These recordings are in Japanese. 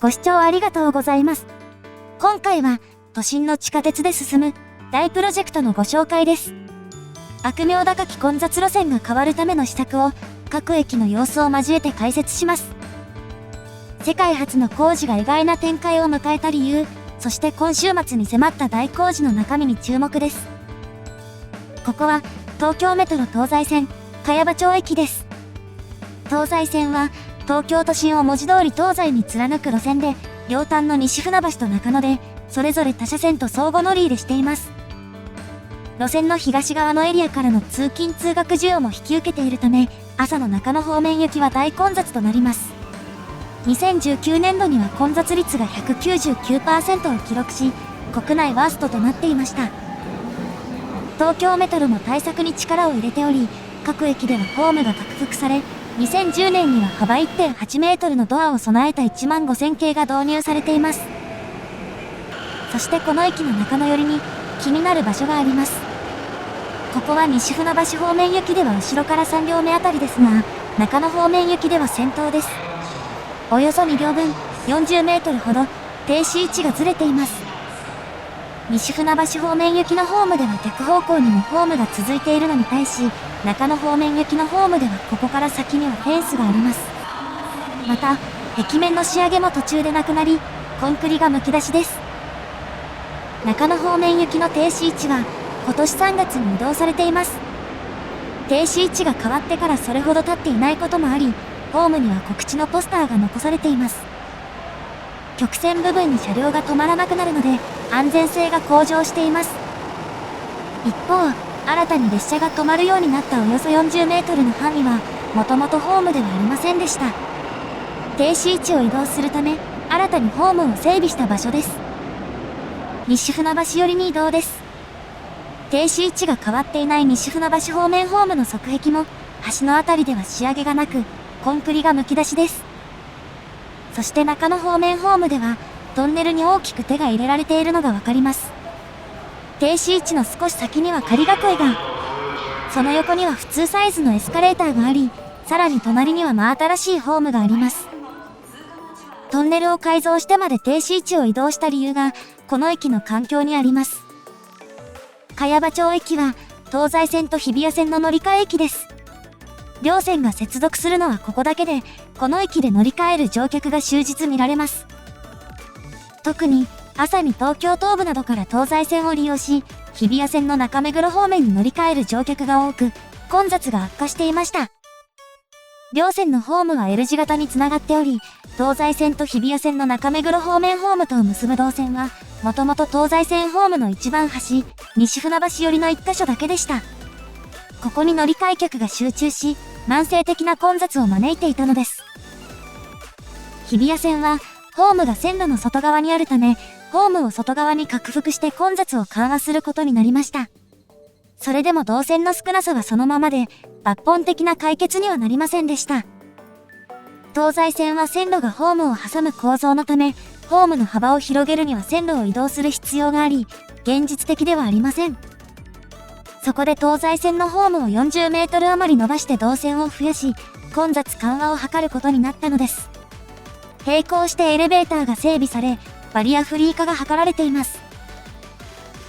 ご視聴ありがとうございます。今回は都心の地下鉄で進む大プロジェクトのご紹介です。悪名高き混雑路線が変わるための施策を各駅の様子を交えて解説します。世界初の工事が意外な展開を迎えた理由、そして今週末に迫った大工事の中身に注目です。ここは東京メトロ東西線茅場町駅です。東西線は東京都心を文字通り東西に貫く路線で、両端の西船橋と中野でそれぞれ他車線と相互乗り入れしています。路線の東側のエリアからの通勤通学需要も引き受けているため、朝の中野方面行きは大混雑となります。2019年度には混雑率が 199% を記録し、国内ワーストとなっていました。東京メトロも対策に力を入れており、各駅ではホームが拡幅され、2010年には幅 1.8 メートルのドアを備えた15000系が導入されています。そしてこの駅の中野寄りに気になる場所があります。ここは西船橋方面行きでは後ろから3両目あたりですが、中野方面行きでは先頭です。およそ2両分、40メートルほど停止位置がずれています。西船橋方面行きのホームでは逆方向にもホームが続いているのに対し、中野方面行きのホームではここから先にはフェンスがあります。また、壁面の仕上げも途中でなくなり、コンクリがむき出しです。中野方面行きの停止位置は今年3月に移動されています。停止位置が変わってからそれほど経っていないこともあり、ホームには告知のポスターが残されています。曲線部分に車両が止まらなくなるので、安全性が向上しています。一方、新たに列車が止まるようになったおよそ40メートルの範囲は、もともとホームではありませんでした。停止位置を移動するため、新たにホームを整備した場所です。西船橋寄りに移動です。停止位置が変わっていない西船橋方面ホームの側壁も、橋のあたりでは仕上げがなく、コンクリがむき出しです。そして中野方面ホームでは、トンネルに大きく手が入れられているのがわかります。停止位置の少し先には仮囲いが、その横には普通サイズのエスカレーターがあり、さらに隣には真新しいホームがあります。トンネルを改造してまで停止位置を移動した理由が、この駅の環境にあります。茅場町駅は、東西線と日比谷線の乗り換え駅です。両線が接続するのはここだけで、この駅で乗り換える乗客が終日見られます。特に、朝に東京東部などから東西線を利用し、日比谷線の中目黒方面に乗り換える乗客が多く、混雑が悪化していました。両線のホームは L 字型につながっており、東西線と日比谷線の中目黒方面ホームとを結ぶ動線は、もともと東西線ホームの一番端、西船橋寄りの1カ所だけでした。ここに乗り換え客が集中し、慢性的な混雑を招いていたのです。日比谷線は、ホームが線路の外側にあるため、ホームを外側に拡幅して混雑を緩和することになりました。それでも動線の少なさはそのままで、抜本的な解決にはなりませんでした。東西線は線路がホームを挟む構造のため、ホームの幅を広げるには線路を移動する必要があり、現実的ではありません。そこで東西線のホームを40メートル余り伸ばして動線を増やし、混雑緩和を図ることになったのです。並行してエレベーターが整備され、バリアフリー化が図られています。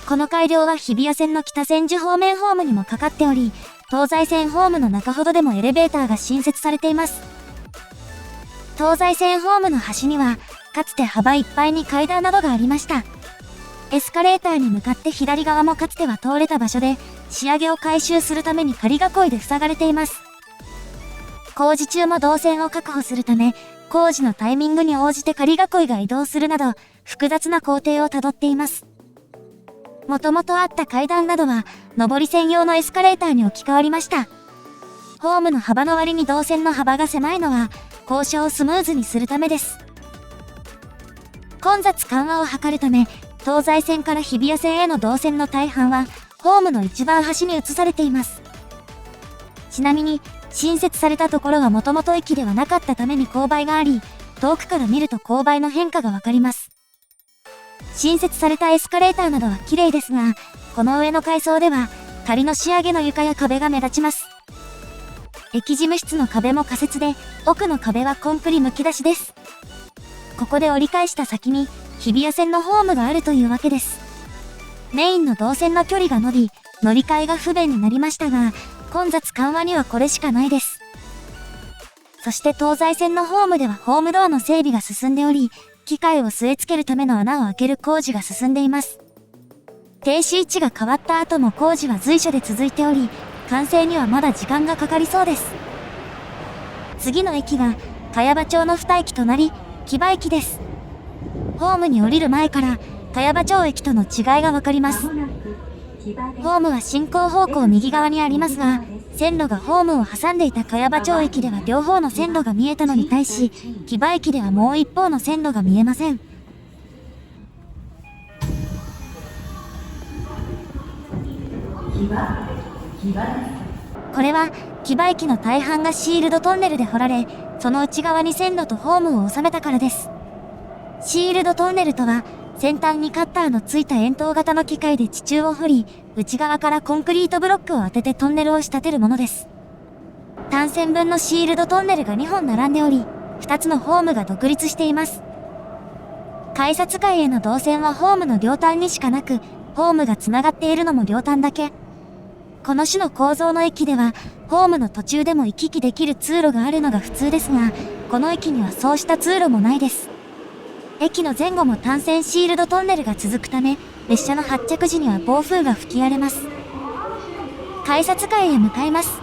この改良は日比谷線の北千住方面ホームにもかかっており、東西線ホームの中ほどでもエレベーターが新設されています。東西線ホームの端には、かつて幅いっぱいに階段などがありました。エスカレーターに向かって左側もかつては通れた場所で、仕上げを改修するために仮囲いで塞がれています。工事中も動線を確保するため、工事のタイミングに応じて仮囲いが移動するなど、複雑な工程をたどっています。もともとあった階段などは、上り専用のエスカレーターに置き換わりました。ホームの幅の割に動線の幅が狭いのは、交渉をスムーズにするためです。混雑緩和を図るため、東西線から日比谷線への動線の大半は、ホームの一番端に移されています。ちなみに、新設されたところはもともと駅ではなかったために勾配があり、遠くから見ると勾配の変化がわかります。新設されたエスカレーターなどは綺麗ですが、この上の階層では、仮の仕上げの床や壁が目立ちます。駅事務室の壁も仮設で、奥の壁はコンクリむき出しです。ここで折り返した先に日比谷線のホームがあるというわけです。メインの動線の距離が伸び、乗り換えが不便になりましたが、混雑緩和にはこれしかないです。そして東西線のホームではホームドアの整備が進んでおり、機械を据え付けるための穴を開ける工事が進んでいます。停止位置が変わった後も工事は随所で続いており、完成にはまだ時間がかかりそうです。次の駅が、茅場町の2駅隣、木場駅です。ホームに降りる前から、茅場町駅との違いがわかります。ホームは進行方向右側にありますが、線路がホームを挟んでいた茅場町駅では両方の線路が見えたのに対し、木場駅ではもう一方の線路が見えません。これは、木場駅の大半がシールドトンネルで掘られ、その内側に線路とホームを収めたからです。シールドトンネルとは、先端にカッターのついた円筒型の機械で地中を掘り、内側からコンクリートブロックを当ててトンネルを仕立てるものです。単線分のシールドトンネルが2本並んでおり、2つのホームが独立しています。改札階への動線はホームの両端にしかなく、ホームがつながっているのも両端だけ。この種の構造の駅では、ホームの途中でも行き来できる通路があるのが普通ですが、この駅にはそうした通路もないです。駅の前後も単線シールドトンネルが続くため、列車の発着時には暴風が吹き荒れます。改札階へ向かいます。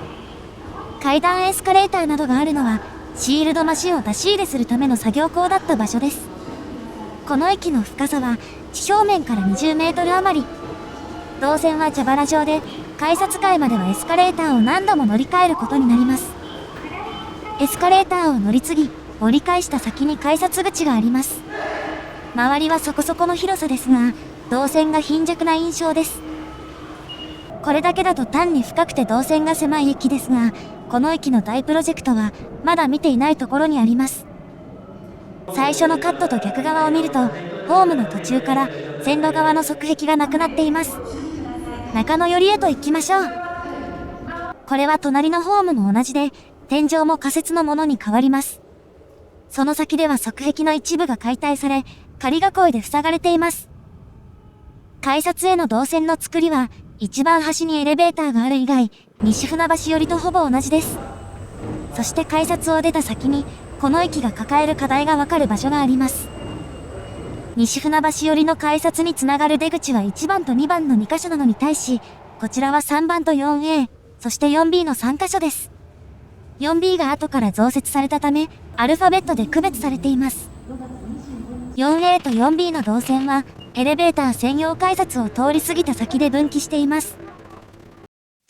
階段エスカレーターなどがあるのは、シールドマシンを出し入れするための作業口だった場所です。この駅の深さは、地表面から20メートル余り。動線は蛇腹状で、改札階まではエスカレーターを何度も乗り換えることになります。エスカレーターを乗り継ぎ、折り返した先に改札口があります。周りはそこそこの広さですが、動線が貧弱な印象です。これだけだと単に深くて動線が狭い駅ですが、この駅の大プロジェクトはまだ見ていないところにあります。最初のカットと逆側を見ると、ホームの途中から線路側の側壁がなくなっています。中野寄りへと行きましょう。これは隣のホームも同じで、天井も仮設のものに変わります。その先では側壁の一部が解体され、仮囲いで塞がれています。改札への動線の作りは、一番端にエレベーターがある以外、西船橋寄りとほぼ同じです。そして改札を出た先に、この駅が抱える課題がわかる場所があります。西船橋寄りの改札につながる出口は1番と2番の2カ所なのに対し、こちらは3番と 4A、そして 4B の3カ所です。4B が後から増設されたため、アルファベットで区別されています。4A と 4B の動線は、エレベーター専用改札を通り過ぎた先で分岐しています。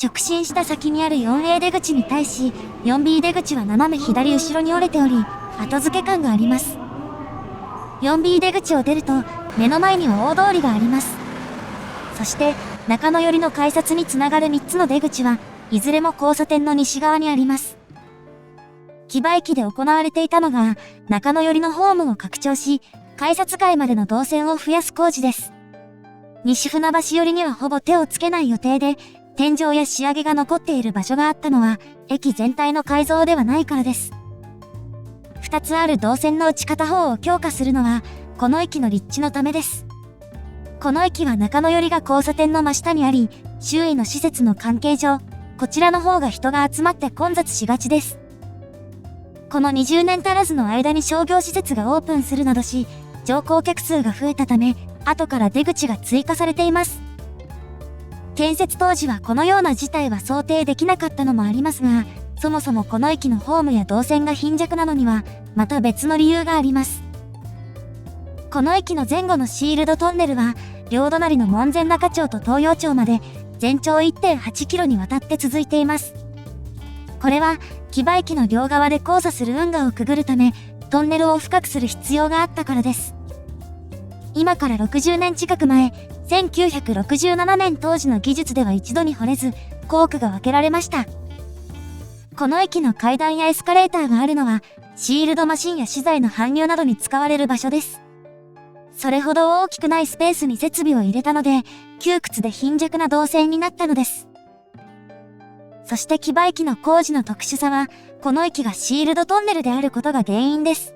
直進した先にある 4A 出口に対し、4B 出口は斜め左後ろに折れており、後付け感があります。4B 出口を出ると、目の前には大通りがあります。そして、中野寄りの改札につながる3つの出口は、いずれも交差点の西側にあります。木場駅で行われていたのが、中野寄りのホームを拡張し、改札階までの動線を増やす工事です。西船橋寄りにはほぼ手をつけない予定で、天井や仕上げが残っている場所があったのは、駅全体の改造ではないからです。2つある動線のうち片方を強化するのは、この駅の立地のためです。この駅は中野寄りが交差点の真下にあり、周囲の施設の関係上、こちらの方が人が集まって混雑しがちです。この20年足らずの間に商業施設がオープンするなどし、乗降客数が増えたため、後から出口が追加されています。建設当時はこのような事態は想定できなかったのもありますが、そもそもこの駅のホームや動線が貧弱なのには、また別の理由があります。この駅の前後のシールドトンネルは、両隣の門前仲町と東洋町まで、全長 1.8 キロにわたって続いています。これは、木場駅の両側で交差する運河をくぐるため、トンネルを深くする必要があったからです。今から60年近く前、1967年当時の技術では一度に掘れず、工区が分けられました。この駅の階段やエスカレーターがあるのは、シールドマシンや資材の搬入などに使われる場所です。それほど大きくないスペースに設備を入れたので、窮屈で貧弱な動線になったのです。そして木場駅の工事の特殊さは、この駅がシールドトンネルであることが原因です。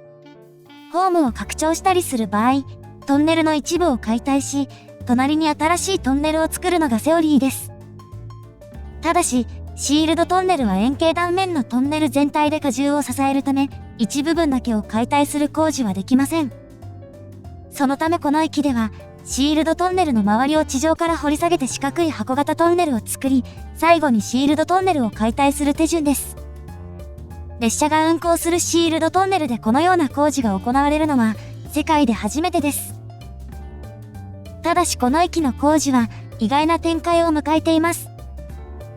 ホームを拡張したりする場合、トンネルの一部を解体し、隣に新しいトンネルを作るのがセオリーです。ただし、シールドトンネルは円形断面のトンネル全体で荷重を支えるため、一部分だけを解体する工事はできません。そのためこの駅では、シールドトンネルの周りを地上から掘り下げて四角い箱型トンネルを作り、最後にシールドトンネルを解体する手順です。列車が運行するシールドトンネルでこのような工事が行われるのは、世界で初めてです。ただしこの駅の工事は、意外な展開を迎えています。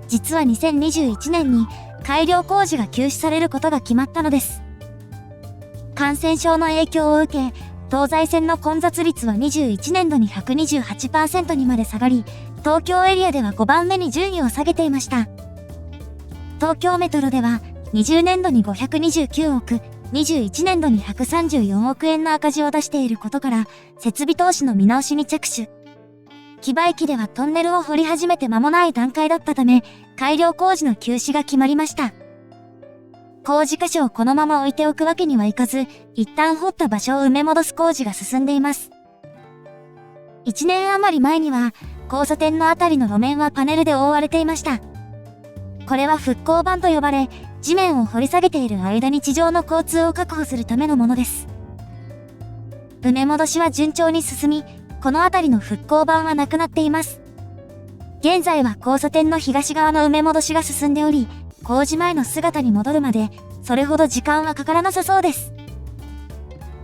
実は2021年に改良工事が休止されることが決まったのです。感染症の影響を受け、東西線の混雑率は21年度に 128% にまで下がり、東京エリアでは5番目に順位を下げていました。東京メトロでは20年度に529億、21年度に134億円の赤字を出していることから、設備投資の見直しに着手。木場駅ではトンネルを掘り始めて間もない段階だったため、改良工事の休止が決まりました。工事箇所をこのまま置いておくわけにはいかず、一旦掘った場所を埋め戻す工事が進んでいます。1年余り前には、交差点のあたりの路面はパネルで覆われていました。これは復興板と呼ばれ、地面を掘り下げている間に地上の交通を確保するためのものです。埋め戻しは順調に進み、この辺りの復興板はなくなっています。現在は交差点の東側の埋め戻しが進んでおり、工事前の姿に戻るまで、それほど時間はかからなさそうです。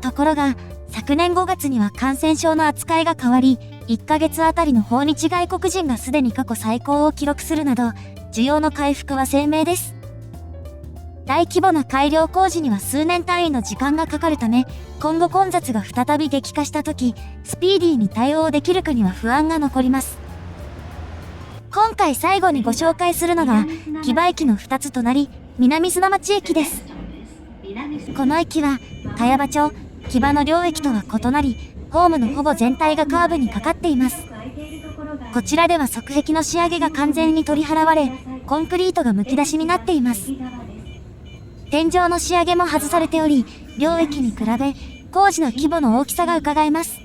ところが、昨年5月には感染症の扱いが変わり、1ヶ月あたりの訪日外国人がすでに過去最高を記録するなど、需要の回復は鮮明です。大規模な改良工事には数年単位の時間がかかるため、今後混雑が再び激化した時、スピーディーに対応できるかには不安が残ります。今回最後にご紹介するのが、木場駅の2つ隣、南砂町駅です。この駅は、茅場町、木場の両駅とは異なり、ホームのほぼ全体がカーブにかかっています。こちらでは側壁の仕上げが完全に取り払われ、コンクリートがむき出しになっています。天井の仕上げも外されており、両駅に比べ、工事の規模の大きさが伺えます。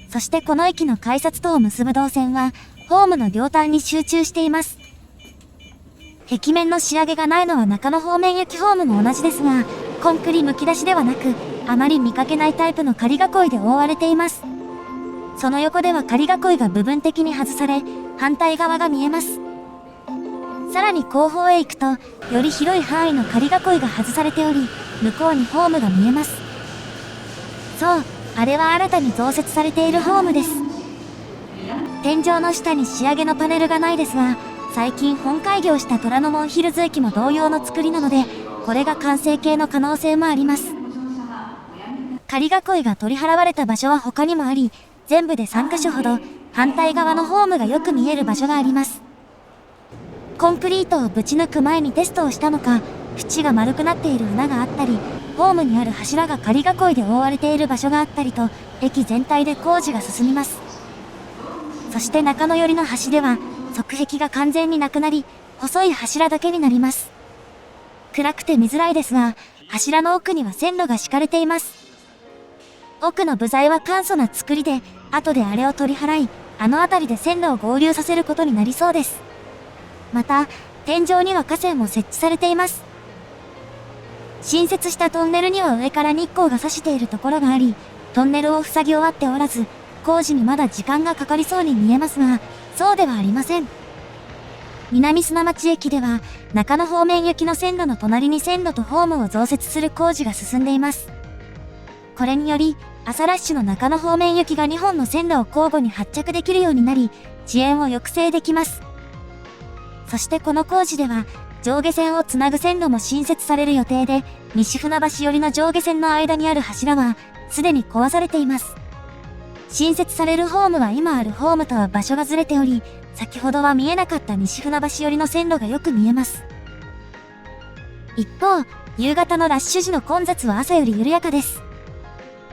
そしてこの駅の改札とを結ぶ動線は、ホームの両端に集中しています。壁面の仕上げがないのは中野方面行きホームも同じですが、コンクリむき出しではなく、あまり見かけないタイプの仮囲いで覆われています。その横では仮囲いが部分的に外され、反対側が見えます。さらに後方へ行くと、より広い範囲の仮囲いが外されており、向こうにホームが見えます。そう、あれは新たに増設されているホームです。天井の下に仕上げのパネルがないですが、最近本開業した虎ノ門ヒルズ駅も同様の作りなので、これが完成形の可能性もあります。仮囲いが取り払われた場所は他にもあり、全部で3カ所ほど、反対側のホームがよく見える場所があります。コンクリートをぶち抜く前にテストをしたのか、縁が丸くなっている穴があったり、ホームにある柱が仮囲いで覆われている場所があったりと、駅全体で工事が進みます。そして中野寄りの端では、側壁が完全になくなり、細い柱だけになります。暗くて見づらいですが、柱の奥には線路が敷かれています。奥の部材は簡素な作りで、後であれを取り払い、あの辺りで線路を合流させることになりそうです。また、天井には架線も設置されています。新設したトンネルには上から日光が差しているところがあり、トンネルを塞ぎ終わっておらず、工事にまだ時間がかかりそうに見えますが、そうではありません。南砂町駅では、中野方面行きの線路の隣に線路とホームを増設する工事が進んでいます。これにより、朝ラッシュの中野方面行きが2本の線路を交互に発着できるようになり、遅延を抑制できます。そしてこの工事では、上下線をつなぐ線路も新設される予定で、西船橋寄りの上下線の間にある柱は、すでに壊されています。新設されるホームは今あるホームとは場所がずれており、先ほどは見えなかった西船橋寄りの線路がよく見えます。一方、夕方のラッシュ時の混雑は朝より緩やかです。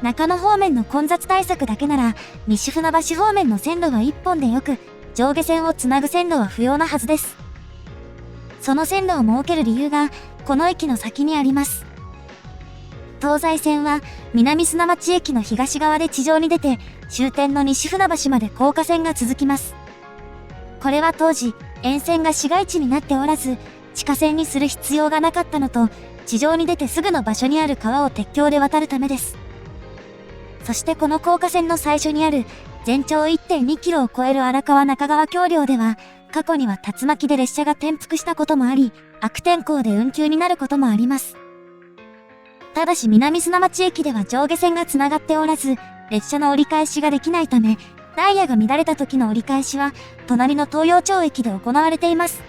中野方面の混雑対策だけなら、西船橋方面の線路は1本でよく、上下線をつなぐ線路は不要なはずです。その線路を設ける理由が、この駅の先にあります。東西線は南砂町駅の東側で地上に出て、終点の西船橋まで高架線が続きます。これは当時、沿線が市街地になっておらず、地下線にする必要がなかったのと、地上に出てすぐの場所にある川を鉄橋で渡るためです。そしてこの高架線の最初にある、全長 1.2 キロを超える荒川中川橋梁では、過去には竜巻で列車が転覆したこともあり、悪天候で運休になることもあります。ただし南砂町駅では上下線がつながっておらず、列車の折り返しができないため、ダイヤが乱れた時の折り返しは、隣の東陽町駅で行われています。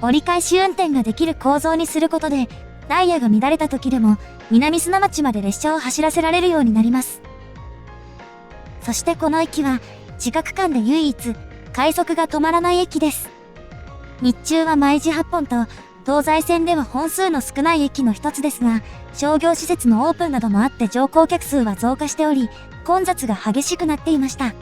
折り返し運転ができる構造にすることで、ダイヤが乱れた時でも、南砂町まで列車を走らせられるようになります。そしてこの駅は、地下区間で唯一、快速が止まらない駅です。日中は毎時8本と、東西線では本数の少ない駅の一つですが、商業施設のオープンなどもあって乗降客数は増加しており、混雑が激しくなっていました。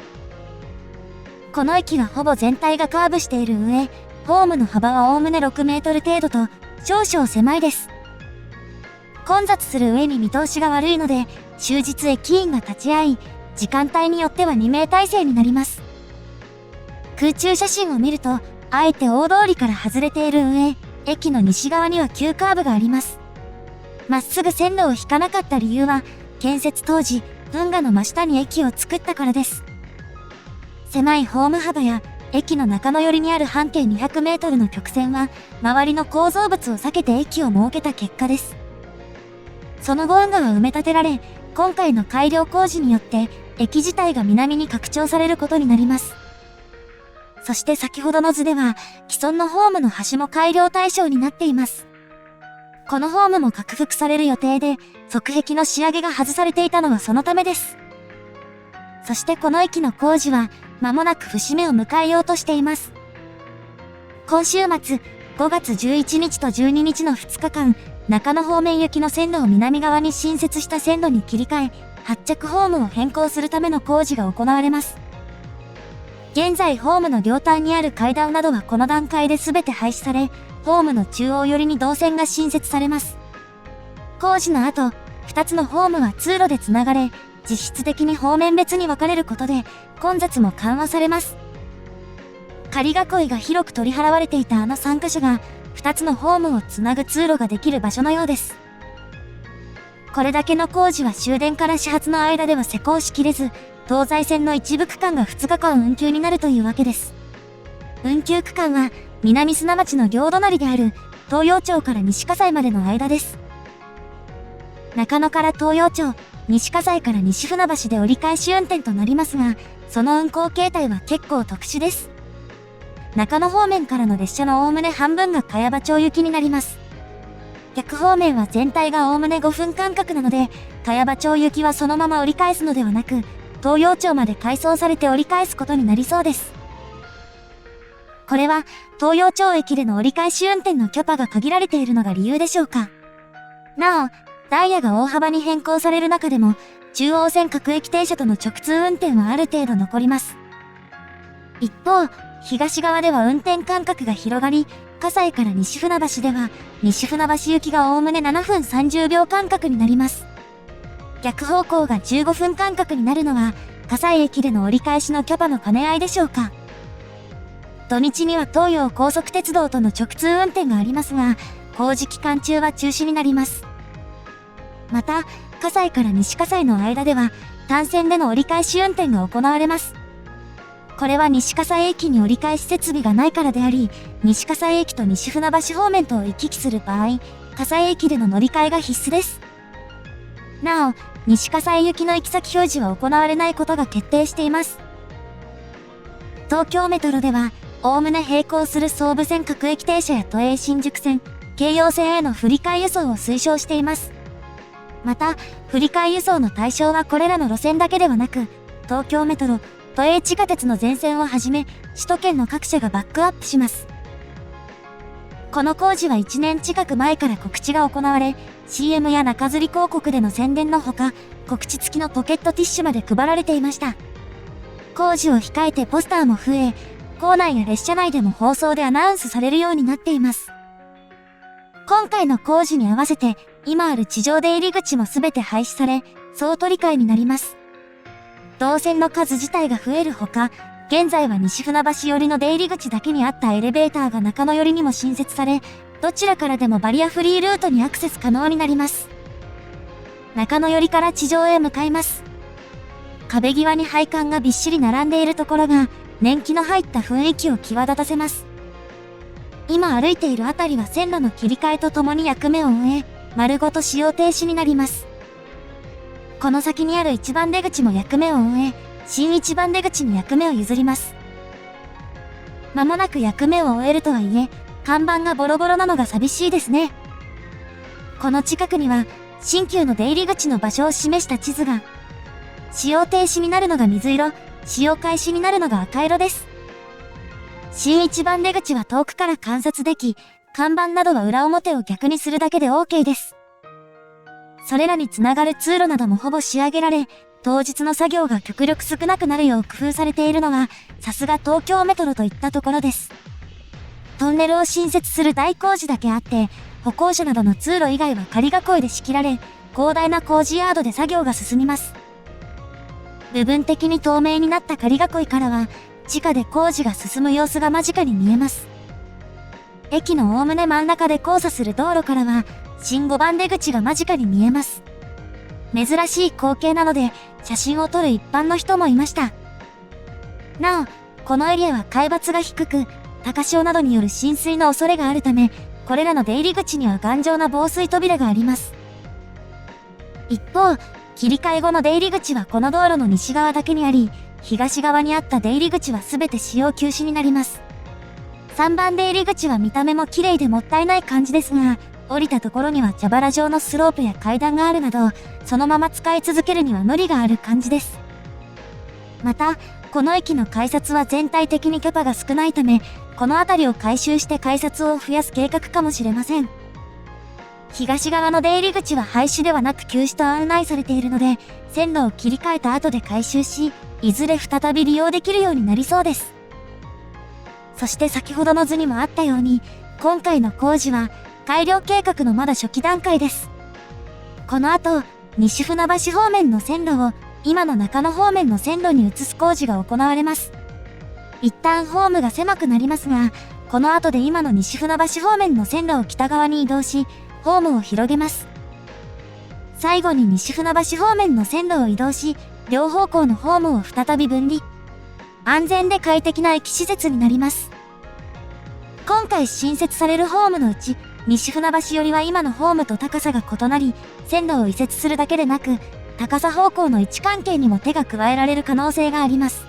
この駅はほぼ全体がカーブしている上、ホームの幅はおおむね6メートル程度と、少々狭いです。混雑する上に見通しが悪いので、終日駅員が立ち会い、時間帯によっては2名体制になります。空中写真を見ると、あえて大通りから外れている上、駅の西側には急カーブがあります。まっすぐ線路を引かなかった理由は、建設当時、運河の真下に駅を作ったからです。狭いホーム幅や、駅の中野寄りにある半径200メートルの曲線は、周りの構造物を避けて駅を設けた結果です。その後運河は埋め立てられ、今回の改良工事によって、駅自体が南に拡張されることになります。そして先ほどの図では、既存のホームの端も改良対象になっています。このホームも拡幅される予定で、側壁の仕上げが外されていたのはそのためです。そしてこの駅の工事は、間もなく節目を迎えようとしています。今週末、5月11日と12日の2日間、中野方面行きの線路を南側に新設した線路に切り替え、発着ホームを変更するための工事が行われます。現在ホームの両端にある階段などはこの段階で全て廃止され、ホームの中央寄りに動線が新設されます。工事の後、2つのホームは通路でつながれ、実質的に方面別に分かれることで、混雑も緩和されます。仮囲いが広く取り払われていたあの3カ所が、2つのホームをつなぐ通路ができる場所のようです。これだけの工事は終電から始発の間では施工しきれず、東西線の一部区間が2日間運休になるというわけです。運休区間は、南砂町の両隣である、東陽町から西葛西までの間です。中野から東陽町、西葛西から西船橋で折り返し運転となりますが、その運行形態は結構特殊です。中野方面からの列車のおおむね半分が茅場町行きになります。逆方面は全体がおおむね5分間隔なので、茅場町行きはそのまま折り返すのではなく、東陽町まで改装されて折り返すことになりそうです。これは、東陽町駅での折り返し運転のキャパが限られているのが理由でしょうか。なお、ダイヤが大幅に変更される中でも、中央線各駅停車との直通運転はある程度残ります。一方、東側では運転間隔が広がり、葛西から西船橋では、西船橋行きがおおむね7分30秒間隔になります。逆方向が15分間隔になるのは、葛西駅での折り返しのキャパの兼ね合いでしょうか。土日には東洋高速鉄道との直通運転がありますが、工事期間中は中止になります。また、葛西から西葛西の間では、単線での折り返し運転が行われます。これは西葛西駅に折り返し設備がないからであり、西葛西駅と西船橋方面とを行き来する場合、葛西駅での乗り換えが必須です。なお、西葛西行きの行き先表示は行われないことが決定しています。東京メトロでは、おおむね並行する総武線各駅停車や都営新宿線、京葉線への振り替え輸送を推奨しています。また、振り替え輸送の対象はこれらの路線だけではなく、東京メトロ、都営地下鉄の全線をはじめ、首都圏の各社がバックアップします。この工事は1年近く前から告知が行われ、CM や中吊り広告での宣伝のほか、告知付きのポケットティッシュまで配られていました。工事を控えてポスターも増え、構内や列車内でも放送でアナウンスされるようになっています。今回の工事に合わせて、今ある地上出入り口もすべて廃止され、総取り替えになります。動線の数自体が増えるほか、現在は西船橋寄りの出入り口だけにあったエレベーターが中野寄りにも新設され、どちらからでもバリアフリールートにアクセス可能になります。中野寄りから地上へ向かいます。壁際に配管がびっしり並んでいるところが、年季の入った雰囲気を際立たせます。今歩いているあたりは線路の切り替えとともに役目を終え、丸ごと使用停止になります。この先にある一番出口も役目を終え、新一番出口に役目を譲ります。間もなく役目を終えるとはいえ、看板がボロボロなのが寂しいですね。この近くには、新旧の出入り口の場所を示した地図が、使用停止になるのが水色、使用開始になるのが赤色です。新一番出口は遠くから観察でき、看板などは裏表を逆にするだけで OK です。それらにつながる通路などもほぼ仕上げられ、当日の作業が極力少なくなるよう工夫されているのは、さすが東京メトロといったところです。トンネルを新設する大工事だけあって、歩行者などの通路以外は仮囲いで仕切られ、広大な工事ヤードで作業が進みます。部分的に透明になった仮囲いからは、地下で工事が進む様子が間近に見えます。駅のおおむね真ん中で交差する道路からは、新5番出口が間近に見えます。珍しい光景なので、写真を撮る一般の人もいました。なお、このエリアは海抜が低く、高潮などによる浸水の恐れがあるため、これらの出入り口には頑丈な防水扉があります。一方、切り替え後の出入り口はこの道路の西側だけにあり、東側にあった出入り口はすべて使用休止になります。3番出入り口は見た目も綺麗でもったいない感じですが、降りたところには蛇腹状のスロープや階段があるなど、そのまま使い続けるには無理がある感じです。また、この駅の改札は全体的にキャパが少ないため、この辺りを改修して改札を増やす計画かもしれません。東側の出入り口は廃止ではなく休止と案内されているので、線路を切り替えた後で改修し、いずれ再び利用できるようになりそうです。そして先ほどの図にもあったように、今回の工事は改良計画のまだ初期段階です。この後、西船橋方面の線路を今の中野方面の線路に移す工事が行われます。一旦ホームが狭くなりますが、この後で今の西船橋方面の線路を北側に移動し、ホームを広げます。最後に西船橋方面の線路を移動し、両方向のホームを再び分離。安全で快適な駅施設になります。今回新設されるホームのうち、西船橋寄りは今のホームと高さが異なり、線路を移設するだけでなく、高さ方向の位置関係にも手が加えられる可能性があります。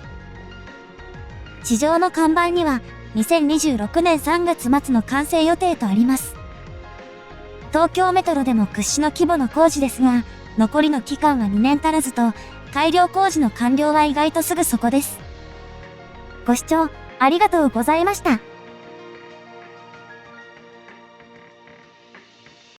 地上の看板には、2026年3月末の完成予定とあります。東京メトロでも屈指の規模の工事ですが、残りの期間は2年足らずと、改良工事の完了は意外とすぐそこです。ご視聴ありがとうございました。